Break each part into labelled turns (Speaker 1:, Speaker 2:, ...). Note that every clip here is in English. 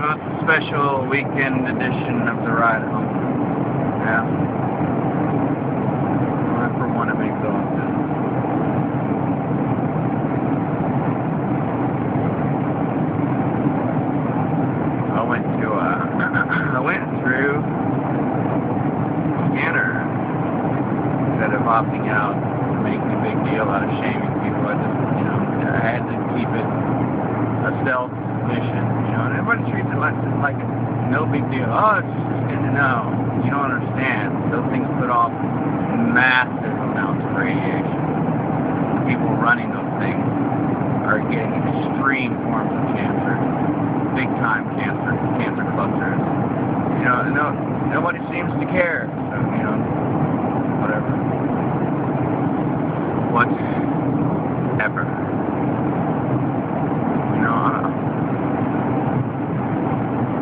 Speaker 1: Well, it's a special weekend edition of the ride home. Yeah. I, for one, am exhausted. I went through Scanner instead of opting out and making a big deal out of shaming people. I just, I had to keep it a stealth mission, and everybody treats it like it's no big deal. Oh, it's just, no, you don't understand. Those things put off massive amounts of radiation. People running those things are getting extreme forms of cancer, big time cancer clusters. Nobody seems to care. So, whatever. Whatever.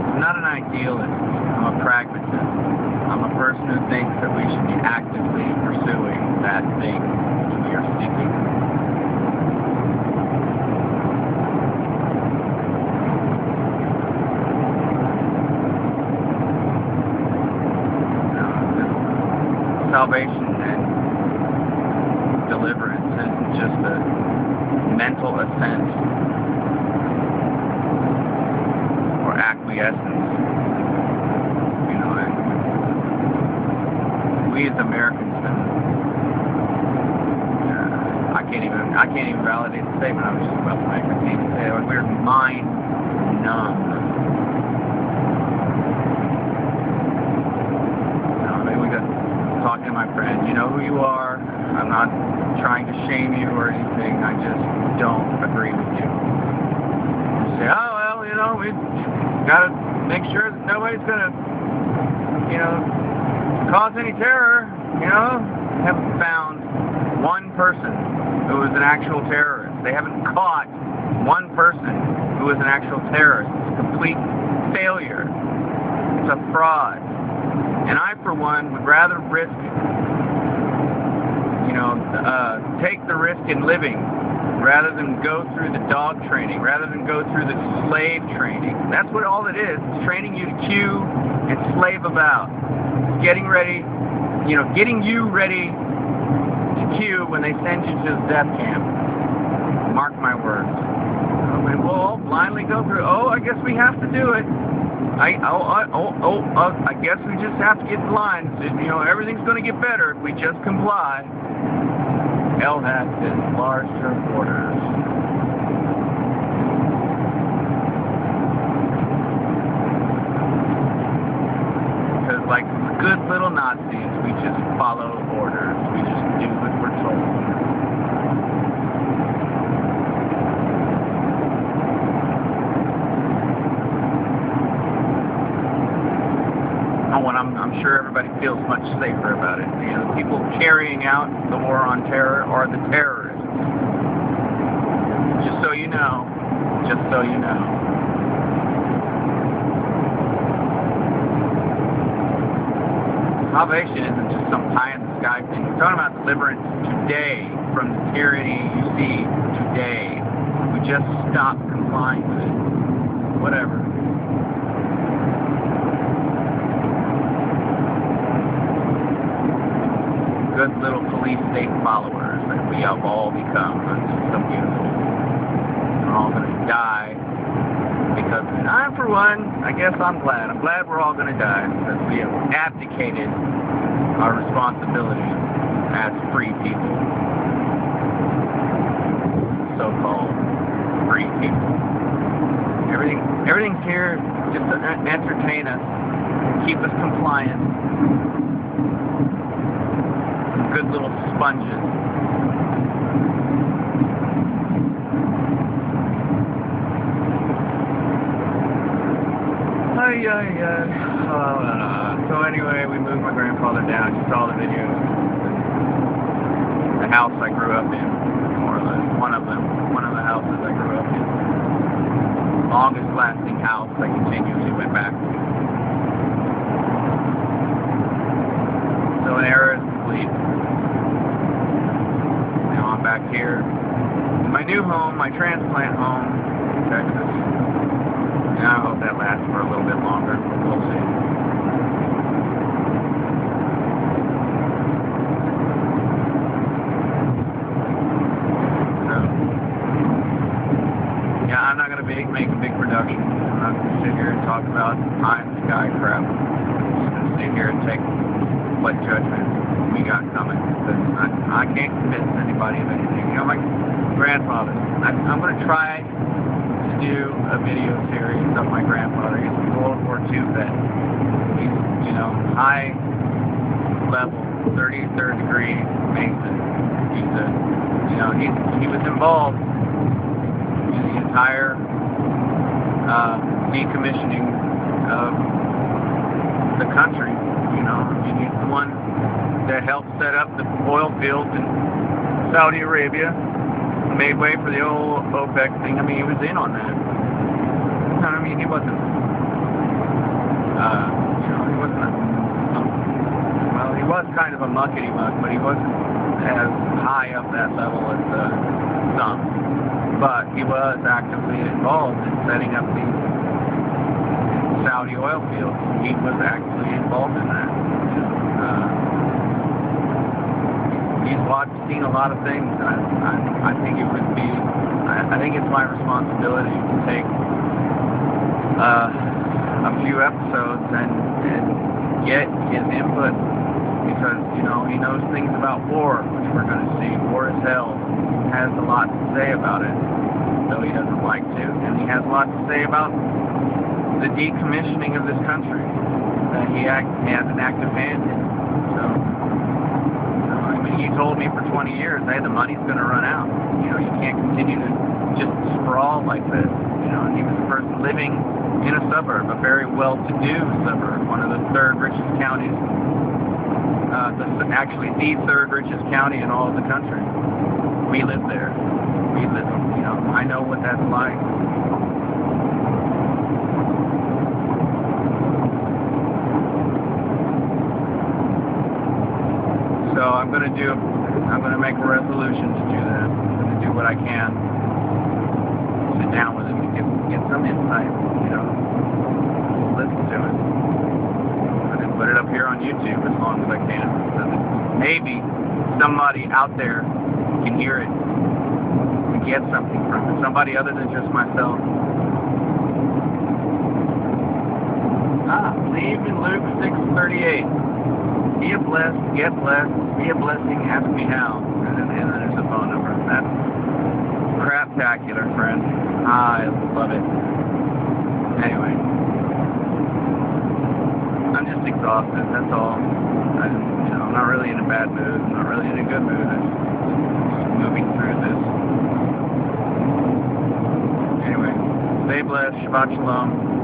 Speaker 1: I'm not an idealist. I'm a pragmatist. I'm a person who thinks that we should be actively pursuing that thing which we are seeking. Salvation and deliverance isn't just a mental assent or acquiescence. And we as Americans, I can't even validate the statement I was just about to make. I can't even say it. We're mind numb. Talking to my friend, you know who you are. I'm not trying to shame you or anything. I just don't agree with you. You say, oh, well, we got to make sure that nobody's going to, cause any terror. Haven't found one person who is an actual terrorist. They haven't caught one person who is an actual terrorist. It's a complete failure. It's a fraud. And I, for one, would rather risk, take the risk in living rather than go through the dog training, rather than go through the slave training. That's what all it is. It's training you to queue and slave about. It's getting ready, getting you ready to queue when they send you to the death camp. Mark my words. We'll blindly go through, I guess we have to do it. I guess we just have to get in line. Everything's going to get better if we just comply. LHAT is larger orders. Because like good little Nazis, we just follow orders. We just do what we're told. I'm sure everybody feels much safer about it. The people carrying out the war on terror are the terrorists. Just so you know. Just so you know. Salvation isn't just some pie-in-the-sky thing. We're talking about deliverance today from the tyranny you see today. We just stop complying with it. Whatever. Good little police state followers that we have all become. It's so beautiful. We're all going to die because of it. I, for one, I guess I'm glad. I'm glad we're all going to die because we have abdicated our responsibility as free people. So-called free people. Everything's here just to entertain us, keep us compliant. Good little sponges. So anyway, we moved my grandfather down. You saw the video. The house I grew up in, more or less. One of the houses I grew up in. Longest lasting house I continually went back to. So an era is complete. Back here in my new home, my transplant home in Texas. And I hope that lasts for bit longer. We'll see. So, yeah, I'm not going to make a big production. I'm not going to sit here and talk about pie in the sky crap. I'm just going to sit here and take what judgment we got coming. Because I can't convince anybody of anything. You know, my grandfather. I'm going to try to do a video series of my grandfather. He's a World War II vet. He's, you know, high level, 33rd degree Mason. He's a, you know, he was involved in the entire decommissioning of the country. You know, he's the one that helped set up the oil fields in Saudi Arabia, made way for the old OPEC thing. I mean, he was in on that. I mean, he wasn't, you know, he wasn't, well, he was kind of a muckety-muck, but he wasn't as high up that level as some. But he was actively involved in setting up the Saudi oil fields. He was actually involved in that. He's seen a lot of things. I think it would be, I think it's my responsibility to take a few episodes and get his input, because, you know, he knows things about war, which we're going to see. War is hell. He has a lot to say about it, though he doesn't like to. And he has a lot to say about the decommissioning of this country that he has an active hand in. So, he told me for 20 years, hey, the money's going to run out. You know, you can't continue to just sprawl like this. You know, and he was the person living in a suburb, a very well-to-do suburb, one of the third richest counties, actually the third richest county in all of the country. We live there. We live, you know, I know what that's like. So I'm going to make a resolution to do that. I'm going to do what I can. Sit down with him and get some insight, you know. Listen to it. And then put it up here on YouTube as long as I can. So that maybe somebody out there can hear it and get something from it. Somebody other than just myself. Leave in Luke 6:38. Be a blessed, get blessed, be a blessing, ask me how. And then there's a phone number. That's craptacular, friend. I love it. Anyway. I'm just exhausted, that's all. I'm not really in a bad mood. I'm not really in a good mood. I'm just moving through this. Anyway, stay blessed. Shabbat Shalom.